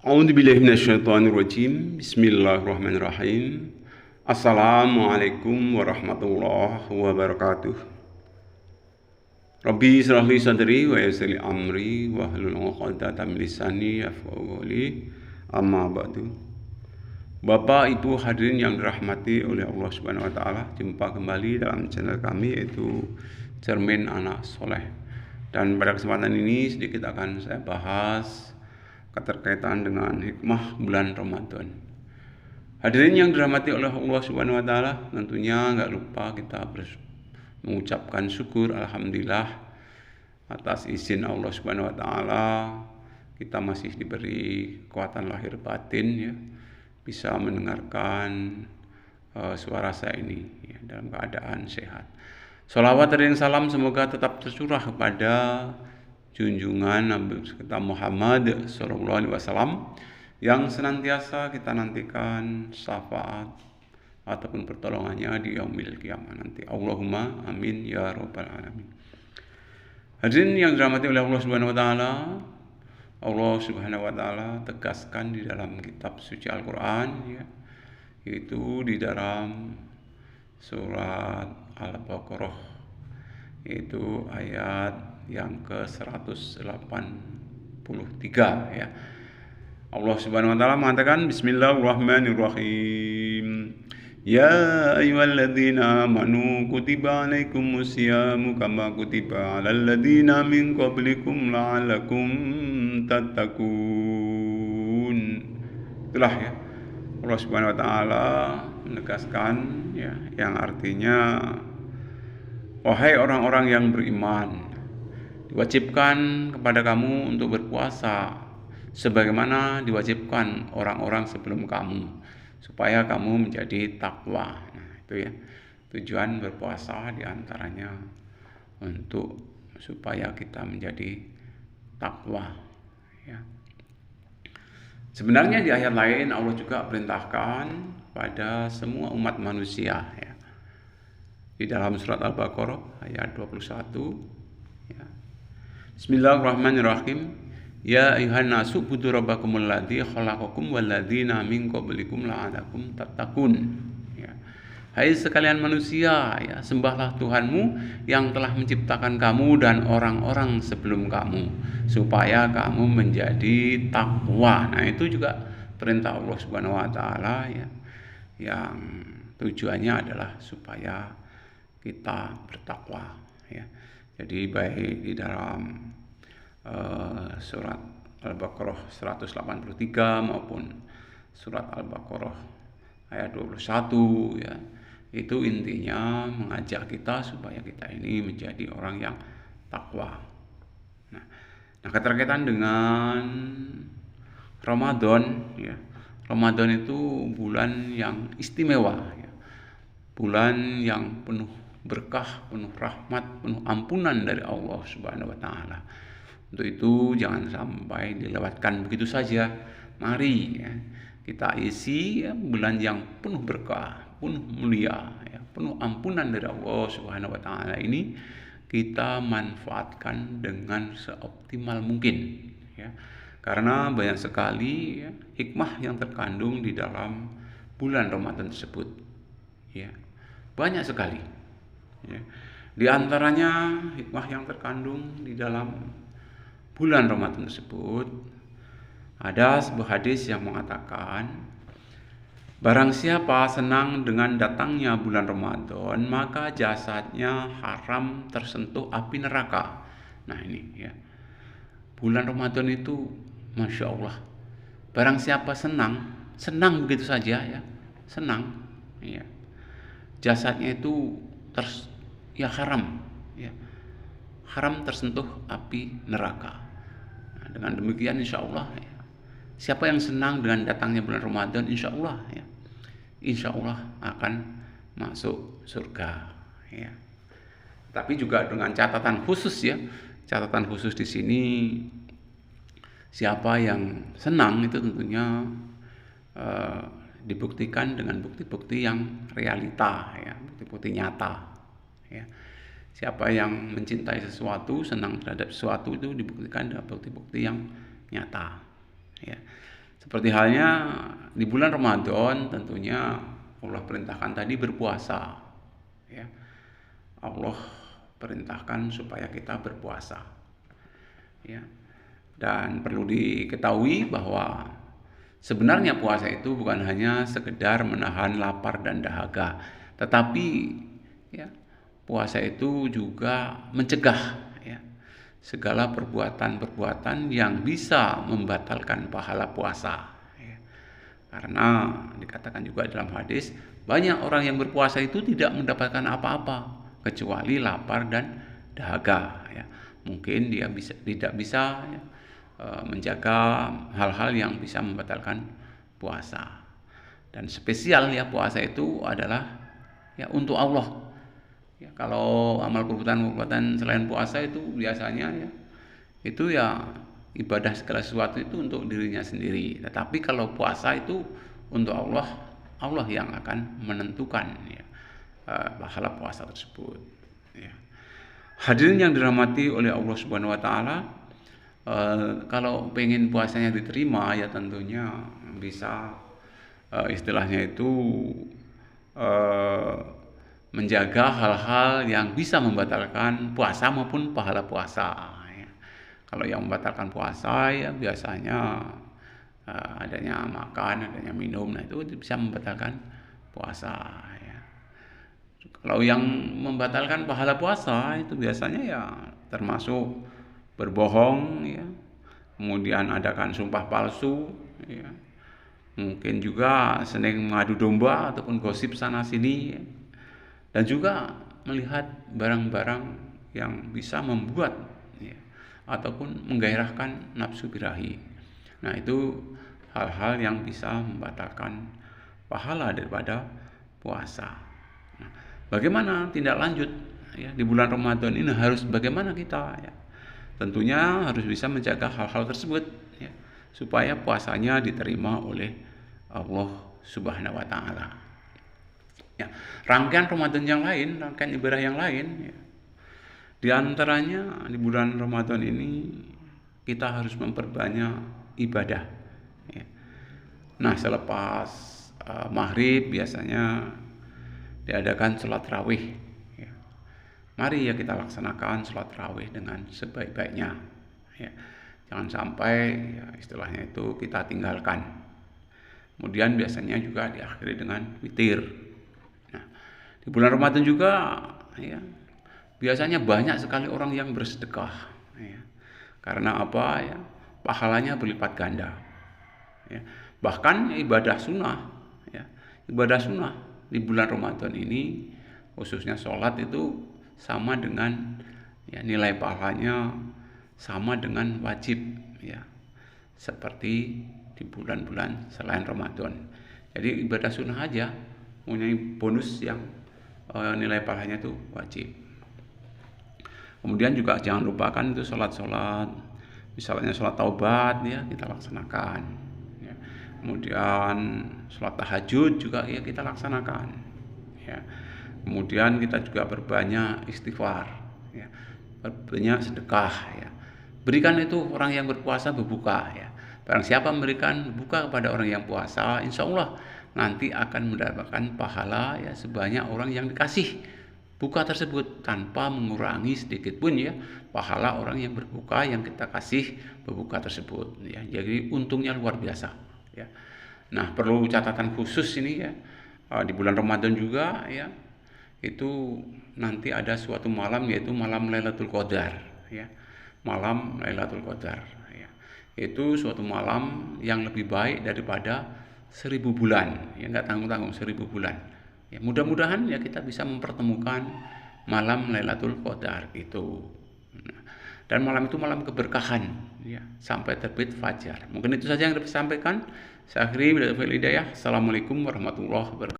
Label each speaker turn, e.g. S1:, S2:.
S1: A'udzubillahi minasyaitonirrajim. Bismillahirrahmanirrahim. Assalamualaikum warahmatullahi wabarakatuh. Rabbi israh li sadri wa yassir li amri wahlul 'uqdatam min lisani yafqahu qawli. Amma ba'du. Bapak Ibu hadirin yang dirahmati oleh Allah Subhanahu wa taala, jumpa kembali dalam channel kami yaitu Cermin Anak Soleh. Dan pada kesempatan ini sedikit akan saya bahas keterkaitan dengan hikmah bulan Ramadan. Hadirin yang dirahmati oleh Allah Subhanahu wa taala, tentunya nggak lupa kita mengucapkan syukur alhamdulillah atas izin Allah Subhanahu wa taala kita masih diberi kekuatan lahir batin ya, bisa mendengarkan suara saya ini ya, dalam keadaan sehat. Sholawat dan salam semoga tetap tercurah kepada junjungan Nabi kita Muhammad Sallallahu Alaihi Wasallam yang senantiasa kita nantikan syafaat ataupun pertolongannya di yaumil qiyamah nanti. Allahumma amin ya rabbal alamin. Hadirin yang dirahmati oleh Allah Subhanahu wa taala, Allah Subhanahu wa taala tegaskan di dalam kitab suci Al-Qur'an ya, yaitu di dalam surat Al-Baqarah, yaitu ayat yang ke-183 ya. Allah Subhanahu wa taala mengatakan bismillahirrahmanirrahim. Ya ayyuhalladzina amanu kutiba alaikumusyamu kama kutiba alal ladzina min qablikum la'allakum tattaqun. Itulah ya. Allah Subhanahu wa taala menegaskan ya, yang artinya wahai orang-orang yang beriman, diwajibkan kepada kamu untuk berpuasa sebagaimana diwajibkan orang-orang sebelum kamu, supaya kamu menjadi takwa. Nah, itu ya tujuan berpuasa diantaranya untuk supaya kita menjadi takwa ya. Sebenarnya di ayat lain Allah juga perintahkan pada semua umat manusia ya. Di dalam surat Al-Baqarah ayat 21 ya. Bismillahirrahmanirrahim. Ya ayuhan nasu budu rabbakumul ladzi khalaqakum wal ladzina min qablikum la'alakum tattaqun. Ya. Hai sekalian manusia, ya, sembahlah Tuhanmu yang telah menciptakan kamu dan orang-orang sebelum kamu supaya kamu menjadi takwa. Nah, itu juga perintah Allah Subhanahu wa taala ya, yang tujuannya adalah supaya kita bertakwa ya. Jadi baik di dalam surat Al-Baqarah 183 maupun surat Al-Baqarah ayat 21 ya, itu intinya mengajak kita supaya kita ini menjadi orang yang takwa. Nah, keterkaitan dengan Ramadan ya. Ramadan itu bulan yang istimewa ya. Bulan yang penuh berkah, penuh rahmat, penuh ampunan dari Allah Subhanahu wa taala. Untuk itu jangan sampai dilewatkan begitu saja. Mari ya, kita isi ya, bulan yang penuh berkah, penuh mulia ya, penuh ampunan dari Allah Subhanahu wa taala ini kita manfaatkan dengan seoptimal mungkin ya. Karena banyak sekali ya, hikmah yang terkandung di dalam bulan Ramadan tersebut ya. Banyak sekali ya. Di antaranya hikmah yang terkandung di dalam bulan Ramadan tersebut ada sebuah hadis yang mengatakan, barang siapa senang dengan datangnya bulan Ramadan, maka jasadnya haram tersentuh api neraka. Nah ini ya, bulan Ramadan itu Masya Allah, barang siapa senang begitu saja ya, senang ya, jasadnya itu haram ya, haram tersentuh api neraka. Nah, dengan demikian insya Allah ya, siapa yang senang dengan datangnya bulan Ramadan, insya Allah akan masuk surga ya. Tapi juga dengan catatan khusus ya, catatan khusus di sini, siapa yang senang itu tentunya dibuktikan dengan bukti-bukti yang realita ya, bukti-bukti nyata ya. Siapa yang mencintai sesuatu, senang terhadap sesuatu itu dibuktikan dengan bukti-bukti yang nyata ya. Seperti halnya di bulan Ramadan tentunya Allah perintahkan tadi berpuasa, ya. Allah perintahkan supaya kita berpuasa, ya. Dan perlu diketahui bahwa sebenarnya puasa itu bukan hanya sekedar menahan lapar dan dahaga, tetapi ya, puasa itu juga mencegah ya, segala perbuatan-perbuatan yang bisa membatalkan pahala puasa. Ya. Karena dikatakan juga dalam hadis, banyak orang yang berpuasa itu tidak mendapatkan apa-apa kecuali lapar dan dahaga. Ya. Mungkin dia tidak bisa ya, menjaga hal-hal yang bisa membatalkan puasa. Dan spesial ya puasa itu adalah ya untuk Allah. Ya, kalau amal perbuatan selain puasa itu biasanya ya itu ya ibadah segala sesuatu itu untuk dirinya sendiri. Tetapi kalau puasa itu untuk Allah, Allah yang akan menentukan ya, pahala puasa tersebut. Ya. Hadirin yang dirahmati oleh Allah Subhanahu Wa Taala. Kalau pengen puasanya diterima ya tentunya bisa istilahnya itu menjaga hal-hal yang bisa membatalkan puasa maupun pahala puasa. Ya. Kalau yang membatalkan puasa ya biasanya adanya makan, adanya minum, nah itu bisa membatalkan puasa. Ya. Kalau yang membatalkan pahala puasa itu biasanya ya termasuk berbohong ya, kemudian adakan sumpah palsu ya. Mungkin juga sering mengadu domba ataupun gosip sana sini ya. Dan juga melihat barang-barang yang bisa membuat ya, ataupun menggairahkan nafsu birahi. Nah itu hal-hal yang bisa membatalkan pahala daripada puasa. Nah, bagaimana tindak lanjut ya di bulan Ramadan ini, harus bagaimana kita ya? Tentunya harus bisa menjaga hal-hal tersebut ya, supaya puasanya diterima oleh Allah Subhanahu Wa Taala. Ya, rangkaian Ramadan yang lain, rangkaian ibadah yang lain, ya. Di antaranya di bulan Ramadan ini kita harus memperbanyak ibadah. Ya. Nah selepas maghrib biasanya diadakan sholat tarawih. Mari ya kita laksanakan sholat tarawih dengan sebaik-baiknya. Ya. Jangan sampai ya, istilahnya itu kita tinggalkan. Kemudian biasanya juga diakhiri dengan witir. Nah, di bulan Ramadan juga ya, biasanya banyak sekali orang yang bersedekah. Ya. Karena apa ya? Pahalanya berlipat ganda. Ya. Bahkan ibadah sunnah, ya. Ibadah sunnah di bulan Ramadan ini, khususnya sholat itu sama dengan ya, nilai pahalanya sama dengan wajib ya, seperti di bulan-bulan selain Ramadan. Jadi ibadah sunnah aja mempunyai bonus yang nilai pahalanya itu wajib. Kemudian juga jangan lupakan itu sholat-sholat, misalnya sholat taubat ya kita laksanakan ya. Kemudian sholat tahajud juga ya kita laksanakan ya. Kemudian kita juga berbanyak istighfar, ya, berbanyak sedekah. Ya. Berikan itu orang yang berpuasa berbuka. Ya. Barang siapa memberikan buka kepada orang yang puasa, insya Allah nanti akan mendapatkan pahala ya sebanyak orang yang dikasih buka tersebut tanpa mengurangi sedikit pun ya pahala orang yang berbuka yang kita kasih berbuka tersebut. Ya. Jadi untungnya luar biasa. Ya. Nah perlu catatan khusus ini ya di bulan Ramadan juga ya. Itu nanti ada suatu malam yaitu malam Lailatul Qadar ya. Malam Lailatul Qadar ya. Itu suatu malam yang lebih baik daripada 1000 bulan ya, enggak tanggung-tanggung 1000 bulan ya. Mudah-mudahan ya kita bisa mempertemukan malam Lailatul Qadar itu. Nah, dan malam itu malam keberkahan ya, sampai terbit fajar. Mungkin itu saja yang dapat saya sampaikan. Saya akhiri bila hidayah. Assalamualaikum warahmatullahi wabarakatuh.